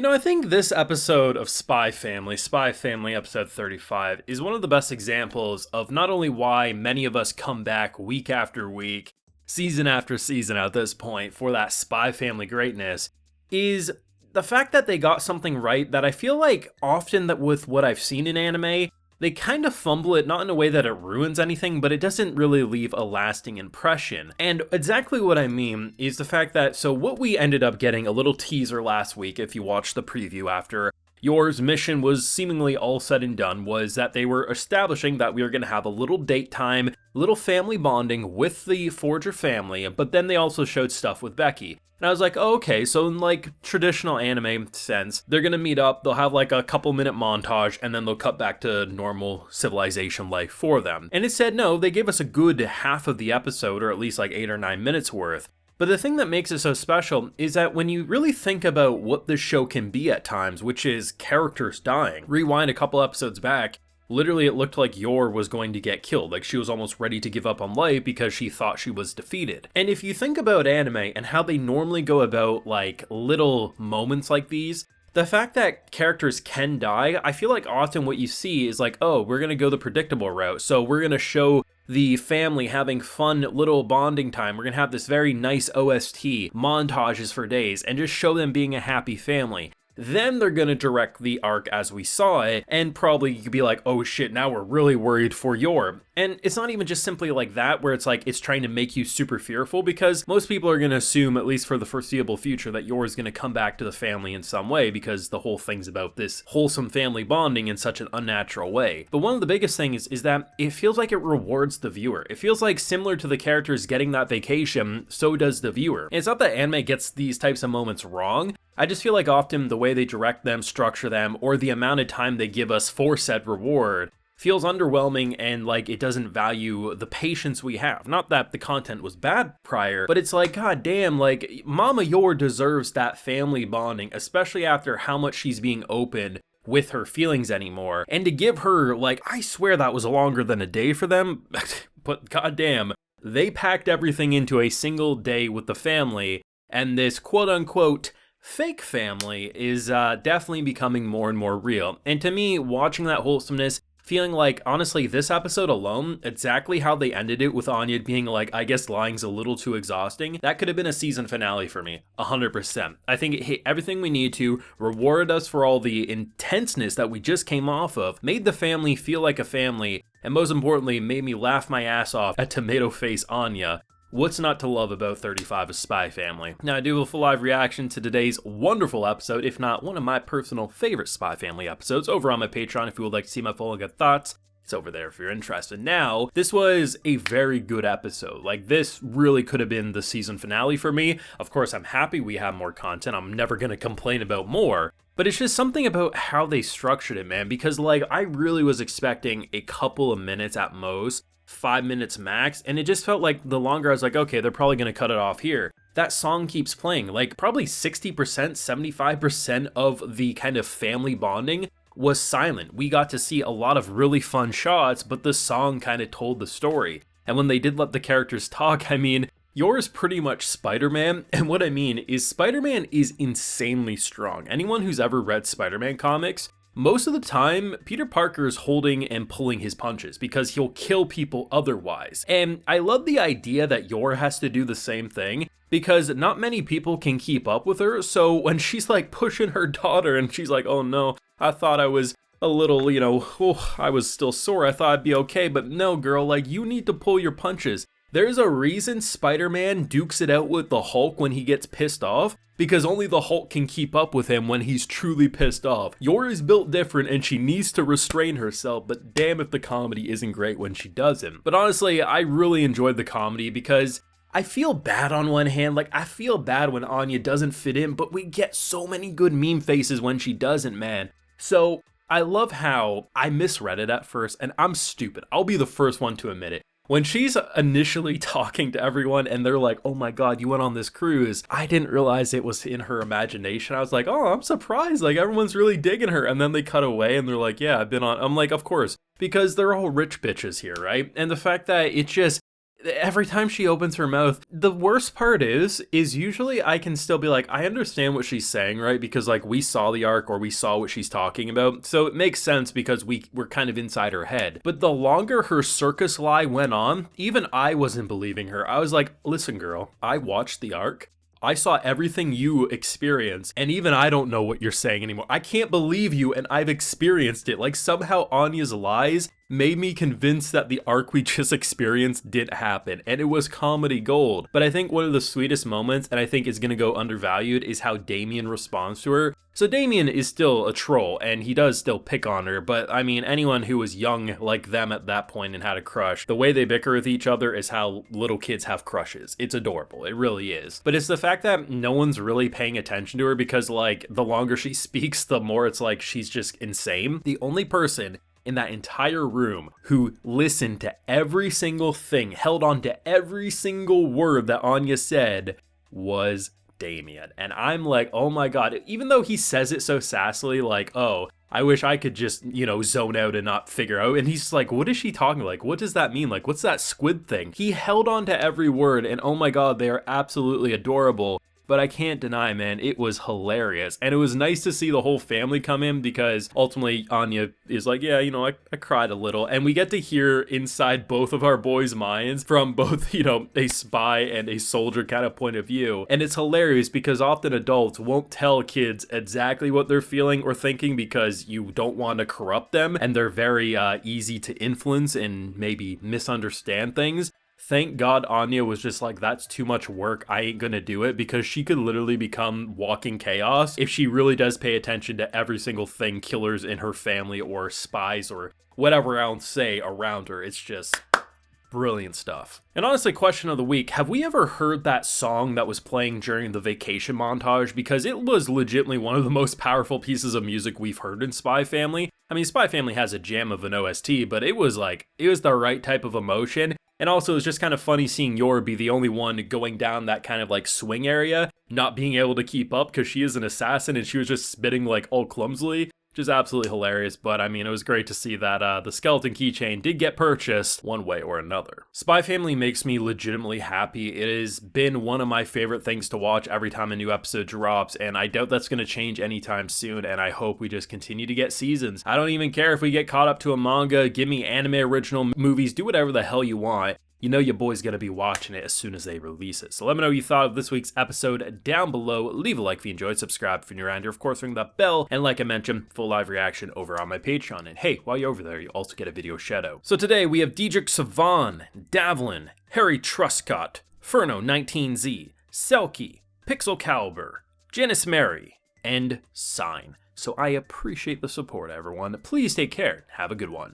I think this episode of Spy Family episode 35, is one of the best examples of not only why many of us come back week after week, season after season at this point for that Spy Family greatness, is the fact that they got something right that I feel like often that with what I've seen in anime, they kind of fumble it, not in a way that it ruins anything, but it doesn't really leave a lasting impression. And exactly what I mean is the fact that, so what we ended up getting a little teaser last week, if you watched the preview after, Yor's mission was seemingly all said and done, was that they were establishing that we were going to have a little date time, little family bonding with the Forger family, but then they also showed stuff with Becky. And I was like, oh, okay, so in like traditional anime sense, they're gonna meet up, they'll have like a couple minute montage, and then they'll cut back to normal civilization life for them. And it said no, they gave us a good half of the episode, or at least like 8 or 9 minutes worth. But the thing that makes it so special is that when you really think about what this show can be at times, which is characters dying, rewind a couple episodes back, literally it looked like Yor was going to get killed, like she was almost ready to give up on life because she thought she was defeated. And if you think about anime and how they normally go about like little moments like these, the fact that characters can die, I feel like often what you see is like, oh, we're gonna go the predictable route, so we're gonna show the family having fun little bonding time, we're gonna have this very nice OST, montages for days, and just show them being a happy family. Then they're gonna direct the arc as we saw it, and probably you could be like, oh shit, now we're really worried for Yor. And it's not even just simply like that, where it's like, it's trying to make you super fearful, because most people are gonna assume, at least for the foreseeable future, that Yor is gonna come back to the family in some way, because the whole thing's about this wholesome family bonding in such an unnatural way. But one of the biggest things is that it feels like it rewards the viewer. It feels like similar to the characters getting that vacation, so does the viewer. And it's not that anime gets these types of moments wrong, I just feel like often the way they direct them, structure them, or the amount of time they give us for said reward feels underwhelming and like it doesn't value the patience we have. Not that the content was bad prior, but it's like, god damn, like Mama Yor deserves that family bonding, especially after how much she's being open with her feelings anymore. And to give her, like, I swear that was longer than a day for them, but goddamn, they packed everything into a single day with the family, and this quote unquote fake family is definitely becoming more and more real. And to me, watching that wholesomeness, feeling like, honestly, this episode alone, exactly how they ended it with Anya being like, I guess lying's a little too exhausting, that could have been a season finale for me, 100%. I think it hit everything we need to, rewarded us for all the intenseness that we just came off of, made the family feel like a family, and most importantly, made me laugh my ass off at Tomato Face Anya. What's not to love about 35 of Spy Family? Now, I do have a full live reaction to today's wonderful episode, if not one of my personal favorite Spy Family episodes, over on my Patreon if you would like to see my full and good thoughts. It's over there if you're interested. Now, this was a very good episode. Like, this really could have been the season finale for me. Of course, I'm happy we have more content. I'm never going to complain about more. But it's just something about how they structured it, man. Because, like, I really was expecting a couple of minutes at most, 5 minutes max, and it just felt like the longer I was like, okay, they're probably gonna cut it off here. That song keeps playing, like probably 60%, 75% of the kind of family bonding was silent. We got to see a lot of really fun shots, but the song kind of told the story. And when they did let the characters talk, I mean, Yor is pretty much Spider-Man, and what I mean is Spider-Man is insanely strong. Anyone who's ever read Spider-Man comics, most of the time, Peter Parker is holding and pulling his punches because he'll kill people otherwise. And I love the idea that Yor has to do the same thing because not many people can keep up with her. So when she's like pushing her daughter and she's like, oh no, I thought I was a little, I was still sore. I thought I'd be okay. But no, girl, like you need to pull your punches. There's a reason Spider-Man dukes it out with the Hulk when he gets pissed off, because only the Hulk can keep up with him when he's truly pissed off. Yor is built different and she needs to restrain herself, but damn if the comedy isn't great when she doesn't. But honestly, I really enjoyed the comedy because I feel bad on one hand, like I feel bad when Anya doesn't fit in, but we get so many good meme faces when she doesn't, man. So I love how I misread it at first, and I'm stupid. I'll be the first one to admit it. When she's initially talking to everyone and they're like, oh my god, you went on this cruise, I didn't realize it was in her imagination. I was like, oh, I'm surprised, like everyone's really digging her. And then they cut away and they're like, yeah, I've been on. I'm like, of course, because they're all rich bitches here, right? And the fact that it's just, every time she opens her mouth, the worst part is usually I can still be like, I understand what she's saying, right? Because like we saw the arc or we saw what she's talking about. So it makes sense because we're kind of inside her head. But the longer her circus lie went on, even I wasn't believing her. I was like, listen, girl, I watched the arc. I saw everything you experienced, and even I don't know what you're saying anymore. I can't believe you, and I've experienced it. Like, somehow Anya's lies made me convinced that the arc we just experienced did happen, and it was comedy gold. But I think one of the sweetest moments, and I think is gonna go undervalued, is how Damien responds to her. So Damien is still a troll, and he does still pick on her, but I mean, anyone who was young like them at that point and had a crush, the way they bicker with each other is how little kids have crushes. It's adorable, it really is. But it's the fact that no one's really paying attention to her because, like, the longer she speaks, the more it's like she's just insane. The only person in that entire room who listened to every single thing, held on to every single word that Anya said, was Damien. And I'm like, oh my god, even though he says it so sassily, like, oh, I wish I could just, zone out and not figure out. And he's like, what is she talking like? What does that mean? Like, what's that squid thing? He held on to every word, and oh my god, they are absolutely adorable. But I can't deny, man, it was hilarious. And it was nice to see the whole family come in because ultimately Anya is like, yeah, I cried a little. And we get to hear inside both of our boys' minds from both, a spy and a soldier kind of point of view. And it's hilarious because often adults won't tell kids exactly what they're feeling or thinking because you don't want to corrupt them. And they're very easy to influence and maybe misunderstand things. Thank God Anya was just like, that's too much work, I ain't gonna do it, because she could literally become walking chaos if she really does pay attention to every single thing killers in her family or spies or whatever else say around her. It's just brilliant stuff. And honestly, question of the week, have we ever heard that song that was playing during the vacation montage? Because it was legitimately one of the most powerful pieces of music we've heard in Spy Family. I mean, Spy Family has a jam of an OST, but it was the right type of emotion. And also, it was just kind of funny seeing Yor be the only one going down that kind of like swing area, not being able to keep up because she is an assassin and she was just spitting like all clumsily, which is absolutely hilarious. But I mean, it was great to see that the skeleton keychain did get purchased one way or another. Spy Family makes me legitimately happy. It has been one of my favorite things to watch every time a new episode drops, and I doubt that's going to change anytime soon, and I hope we just continue to get seasons. I don't even care if we get caught up to a manga, give me anime original movies, do whatever the hell you want. You know your boy's gonna be watching it as soon as they release it. So let me know what you thought of this week's episode down below. Leave a like if you enjoyed, subscribe if you're new around here. Of course, ring that bell, and like I mentioned, full live reaction over on my Patreon. And hey, while you're over there, you also get a video shout out. So today we have Diedrich Savan, Davlin, Harry Truscott, Furno19Z, Selkie, Pixel Caliber, Janice Mary, and Sign. So I appreciate the support, everyone. Please take care. Have a good one.